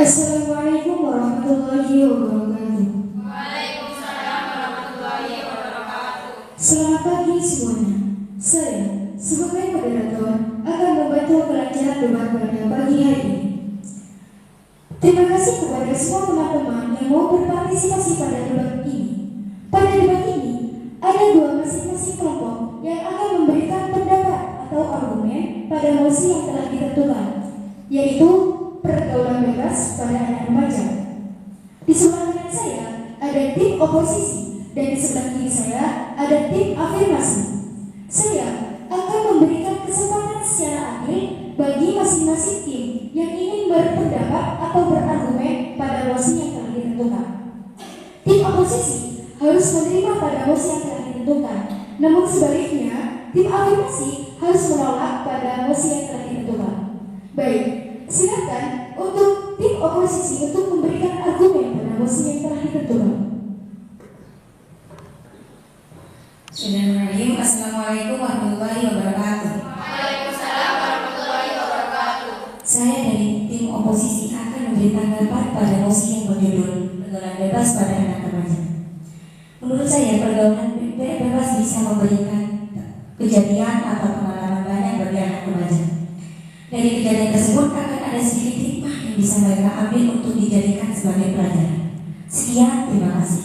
Assalamualaikum warahmatullahi wabarakatuh. Waalaikumsalam warahmatullahi wabarakatuh. Selamat pagi semuanya. Saya sebagai moderator akan membantu kelancaran debat pada pagi hari ini. Terima kasih kepada semua teman-teman yang mau berpartisipasi pada debat ini. Pada debat ini ada dua masing-masing kelompok yang akan memberikan pendapat atau argumen pada mosi yang telah ditentukan, yaitu pergaulan bebas pada anak remaja. Di sebelah kanan saya ada tim oposisi dan di sebelah kiri saya ada tim afirmasi. Saya akan memberikan kesempatan secara adil bagi masing-masing tim yang ingin berpendapat atau berargumen pada mosi yang telah ditentukan. Tim oposisi harus menerima pada mosi yang telah ditentukan, namun sebaliknya tim afirmasi harus menolak pada mosi yang telah ditentukan. Baik, silakan untuk tim oposisi untuk memberikan argumen pada mosi yang telah ditentukan. Bismillahirrahmanirrahim. Assalamualaikum warahmatullahi wabarakatuh. Waalaikumsalam warahmatullahi wabarakatuh. Saya dari tim oposisi akan memberi tanggapan pada mosi yang berjudul pergaulan bebas pada anak remaja. Menurut saya, pergaulan bebas bisa memberikan kejadian atau pengalaman banyak bagi anak remaja. Dari kejadian tersebut akan ada sedikit hikmah yang bisa mereka ambil untuk dijadikan sebagai pelajaran. Sekian, terima kasih.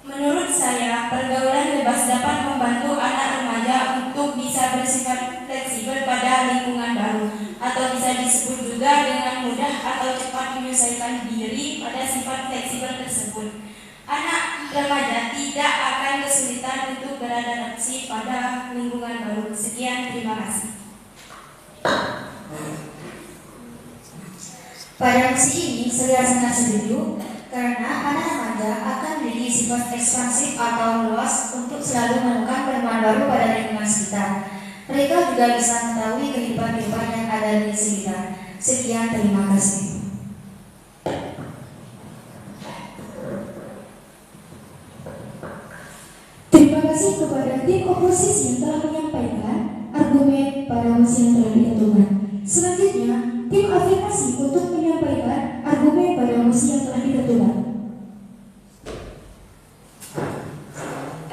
Menurut saya, pergaulan bebas dapat membantu anak remaja untuk bisa bersifat fleksibel pada lingkungan baru, atau bisa disebut juga dengan mudah atau cepat menyesuaikan diri pada sifat fleksibel tersebut. Anak remaja tidak akan kesulitan untuk beradaptasi pada lingkungan baru. Sekian, terima kasih. Pada mosi ini saya sangat setuju karena anak remaja akan memiliki sifat ekspansif atau luas untuk selalu menemukan penemuan baru pada lingkungan sekitar. Mereka juga bisa mengetahui kehidupan yang ada di sekitar. Sekian, terima kasih. Terima kasih kepada tim oposisi yang telah menyampaikan argumen pada mosi yang telah ditentukan. Selanjutnya, tim afirmasi untuk menyampaikan argumen pada mosi yang telah ditentukan.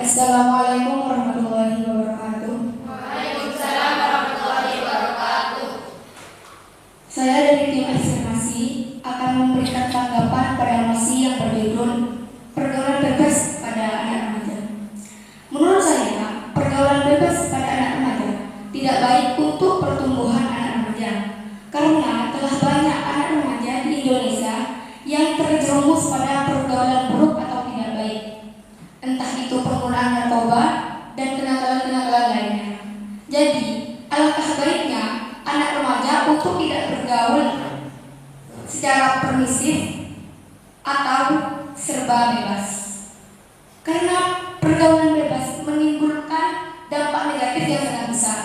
Assalamualaikum warahmatullahi wabarakatuh. Waalaikumsalam warahmatullahi wabarakatuh. Saya dari tim afirmasi akan memberikan tanggapan pada mosi yang berjudul pergaulan bebas pada anak remaja. Menurut saya, pergaulan bebas pada anak remaja tidak baik untuk pertumbuhan anak remaja, karena telah banyak anak remaja di Indonesia yang terjerumus pada pergaulan buruk atau tidak baik, entah itu penggunaan narkoba dan kenakalan-kenakalan lainnya. Jadi, alangkah baiknya anak remaja untuk tidak bergaul secara permisif atau serba bebas, karena pergaulan bebas menimbulkan dampak negatif yang sangat besar.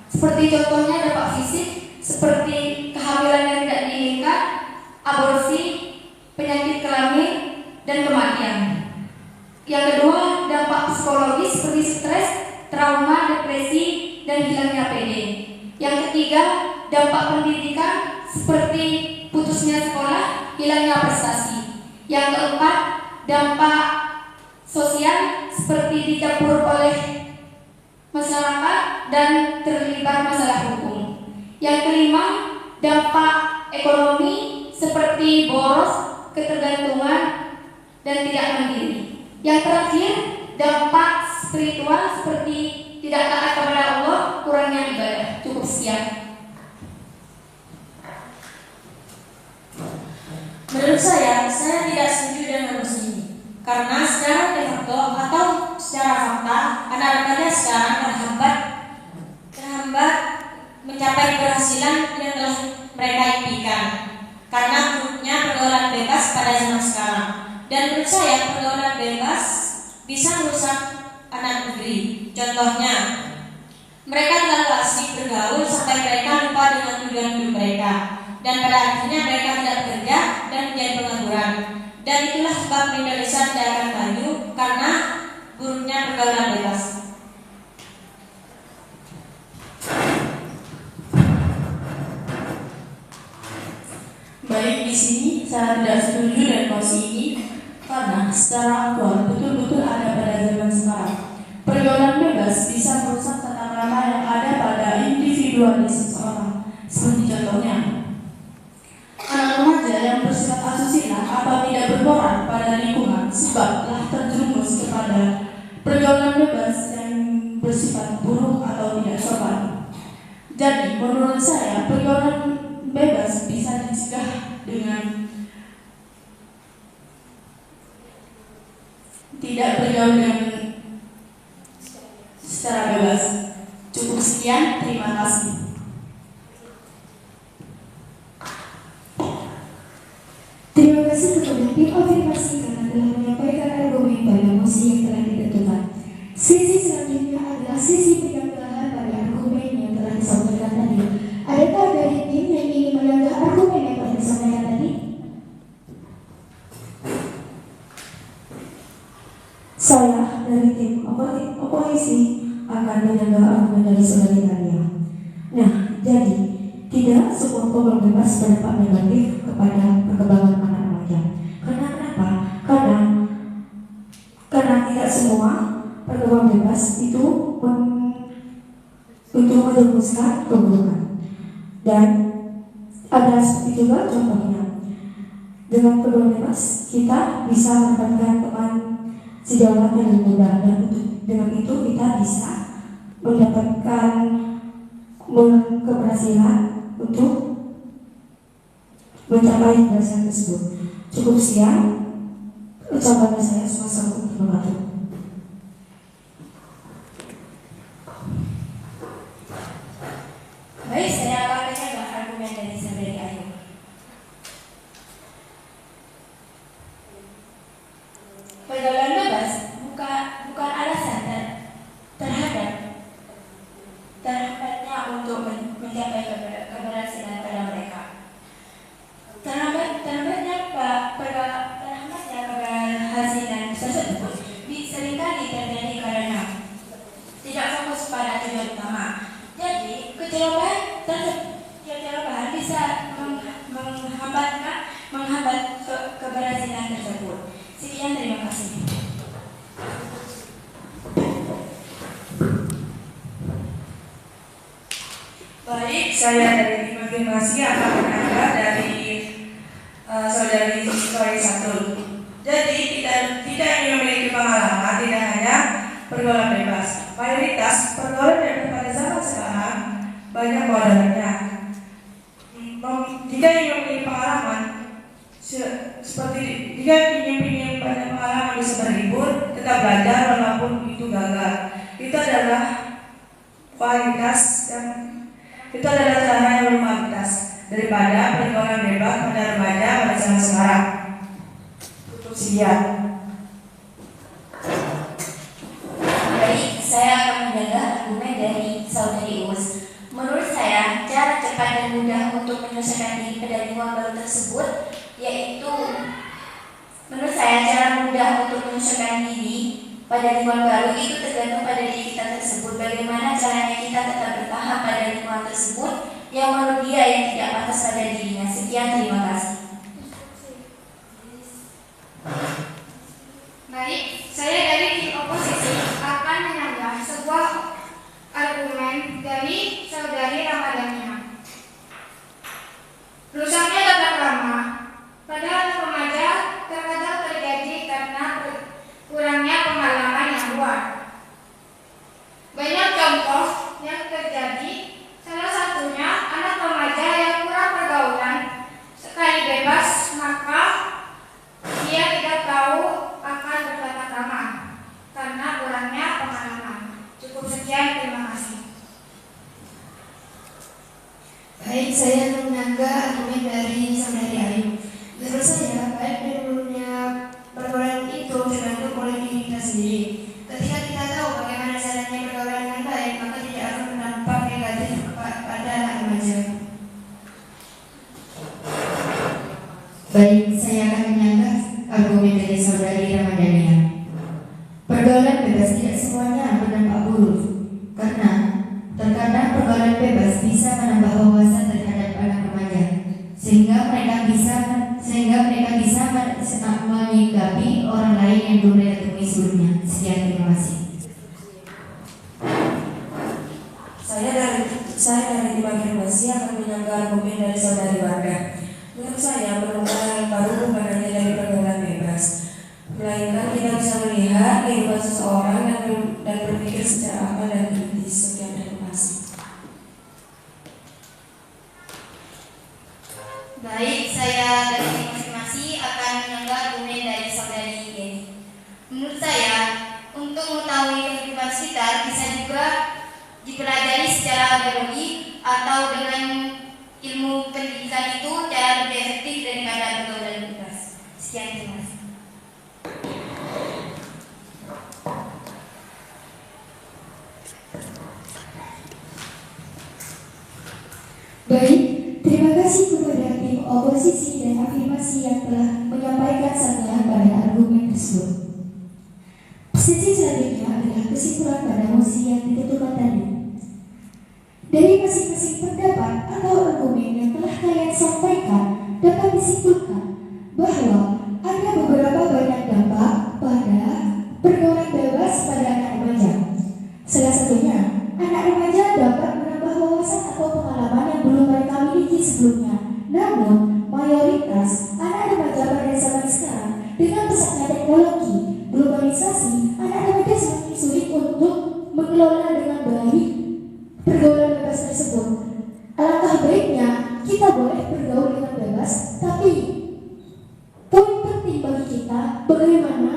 Seperti contohnya dampak fisik, seperti kehamilan yang tidak diinginkan, aborsi, penyakit kelamin, dan kematian. Yang kedua, dampak psikologis seperti stres, trauma, depresi, dan hilangnya PD. Yang ketiga, dampak pendidikan seperti putusnya sekolah, hilangnya prestasi. Yang keempat, dampak sosial seperti dicampur oleh masyarakat dan terlibat masalah hukum. Yang kelima, dampak ekonomi seperti boros, ketergantungan, dan tidak mandiri. Yang terakhir, dampak spiritual seperti tidak taat kepada Allah, kurangnya ibadah. Cukup sekian. Menurut saya tidak setuju dengan mosi ini. Karena secara de facto atau secara fakta, anak remaja sekarang terhambat mencapai keberhasilan yang telah mereka impikan karena buruknya pergaulan bebas pada zaman sekarang. Dan menurut saya pergaulan bebas bisa merusak anak negeri. Contohnya, mereka terlalu asik bergaul sampai mereka lupa dengan tujuan hidup mereka, dan pada akhirnya mereka tidak bekerja dan menjadi pengangguran. Dan itulah sebab Indonesia tidak akan maju karena buruknya pergaulan bebas. Baik, di sini saya tidak setuju dengan nosi ini karena secara aktual betul-betul ada pada zaman sekarang. Pergaulan bebas bisa merusak tata krama yang ada pada individualis seseorang. Seperti contohnya, anak remaja yang bersifat asusila atau tidak bermoral pada lingkungan sebab telah terjerumus kepada pergaulan bebas yang bersifat buruk atau tidak sopan. Jadi, menurut saya pergaulan bebas bisa dicegah dengan tidak bergaul dengan secara bebas. Cukup sekian, terima kasih. Terima kasih kepada tim afirmasi karena telah menyampaikan argumen pada mosi yang telah ditentukan. Sesi selanjutnya adalah sesi penanggalan pada argumen yang telah disampaikan tadi. Adakah dari tim yang ingin menanggah argumen yang telah disampaikan tadi? Saya dari tim oposisi akan menyanggah argumen dari saudari Alia. Nah, jadi tidak semua program bebas berdampak negatif kepada perkembangan anak remaja. Karena kenapa? Karena tidak semua program bebas itu untuk menjerumuskan keburukan. Dan ada seperti juga contohnya, dengan program bebas kita bisa mendapatkan teman sejauh yang lebih mudah, dan dengan itu kita bisa mendapatkan keberhasilan untuk mencapai keberhasilan tersebut. Cukup sekian ucapan saya, semasa terima kasih. Baik, saya akan menyanggah argumen dari saudari Ayu. Pergaulan bebas bukan alasan terhambatnya untuk mencapai keberhasilan pada mereka. Terhambatnya keberhasilan tersebut seringkali terjadi karena tidak fokus pada tujuan utama. Jadi kecerobohan bisa menghambat keberhasilan tersebut. Sekian, terima kasih. Baik, saya dari tim afirmasi akan menanggah dari saudari Tori Satul. Jadi tidak ingin memiliki pengalaman, tidak hanya pergaulan bebas. Mayoritas pergaulan bebas pada zaman sekarang banyak modalnya. Jika ingin memiliki pengalaman, seperti jika ingin banyak pengalaman bisa berlibur, tetap belajar walaupun itu gagal. Itu adalah kualitas dan itu adalah cara yang berkualitas daripada pergaulan bebas pada remaja pada zaman sekarang. Tutup sekian. Baik, saya akan menjaga argumen dari saudari Uus. Menurut saya, cara cepat dan mudah untuk menyelesaikan diri pada lingkungan baru tersebut yaitu, menurut saya cara mudah untuk menyelesaikan diri pada lingkungan baru itu tergantung pada diri kita tersebut. Bagaimana caranya kita tetap bertahan pada lingkungan tersebut yang menurut dia yang tidak pantas pada dirinya. Sekian, terima kasih. Baik, saya dari tim oposisi akan menyanggah sebuah argumen dari saudari Ramadhania. Rusaknya tata krama pada remaja terkadang terjadi karena kurangnya pengalaman yang luas. Banyak contoh yang terjadi, salah satunya anak remaja yang kurang pergaulan. Sekali bebas, maka dia tidak tahu akan bertata krama karena kurangnya pengalaman. Cukup sekian, terima kasih. Baik, saya akan menanggah argumen dari saudari Ayu. Menurut saya, baik dan buruknya pergaulan itu tergantung oleh diri kita sendiri. Ketika kita tahu bagaimana caranya pergaulan dengan baik, maka tidak akan berdampak negatif pada anak remaja. Baik, saya akan menyanggah argumen dari saudari Ramadhania. Pergaulan bebas tidak semuanya berdampak buruk, karena terkadang pergaulan bebas bisa menambah wawasan terhadap anak remaja, sehingga mereka bisa yang belum mereka temui sebelumnya. Sekian, terima kasih. Saya dari tim afirmasi akan menyanggah argumen dari saudari Wardah. Menurut saya, permukaan yang baru bukan hanya dari pergaulan bebas, melainkan kita bisa melihat kehidupan seseorang dan berpikir secara akal dan kritis. Sekian, terima kasih. Baik, saya dari tim afirmasi akan menyanggah argumen dari saudari Yeni. Menurut saya, untuk mengetahui kehidupan sekitar bisa juga dipelajari secara biologi atau dengan ilmu pendidikan itu cara lebih efektif daripada pergaulan bebas. Sekian, terima kasih. Baik, terima kasih kepada tim oposisi dan afirmasi yang telah menyampaikan sanggahan pada argumen tersebut. Sesi selanjutnya adalah kesimpulan pada mosi yang ditentukan tadi. Dari masing-masing pendapat atau argumen yang telah kalian sampaikan dapat disimpulkan bahwa ada beberapa banyak dampak pada pergaulan bebas pada anak remaja. Salah satunya, anak remaja dapat menambah wawasan atau pengalaman yang belum mereka miliki sebelumnya. Namun, mayoritas anak remaja pada zaman sekarang dengan pesatnya teknologi, globalisasi, anak remaja semakin sulit untuk mengelola dengan baik pergaulan bebas tersebut. Alangkah baiknya kita boleh bergaul dengan bebas, tapi poin penting bagi kita bagaimana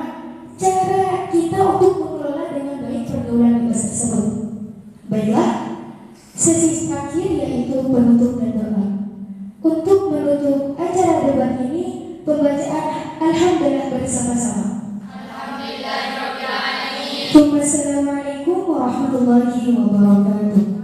cara kita untuk mengelola dengan baik pergaulan bebas tersebut. Baiklah, sesi terakhir yaitu penutup dan doa. Untuk menutup acara debat ini, pembacaan Alhamdulillah bersama-sama. Alhamdulillahirabbil alamin. Assalamualaikum warahmatullahi wabarakatuh.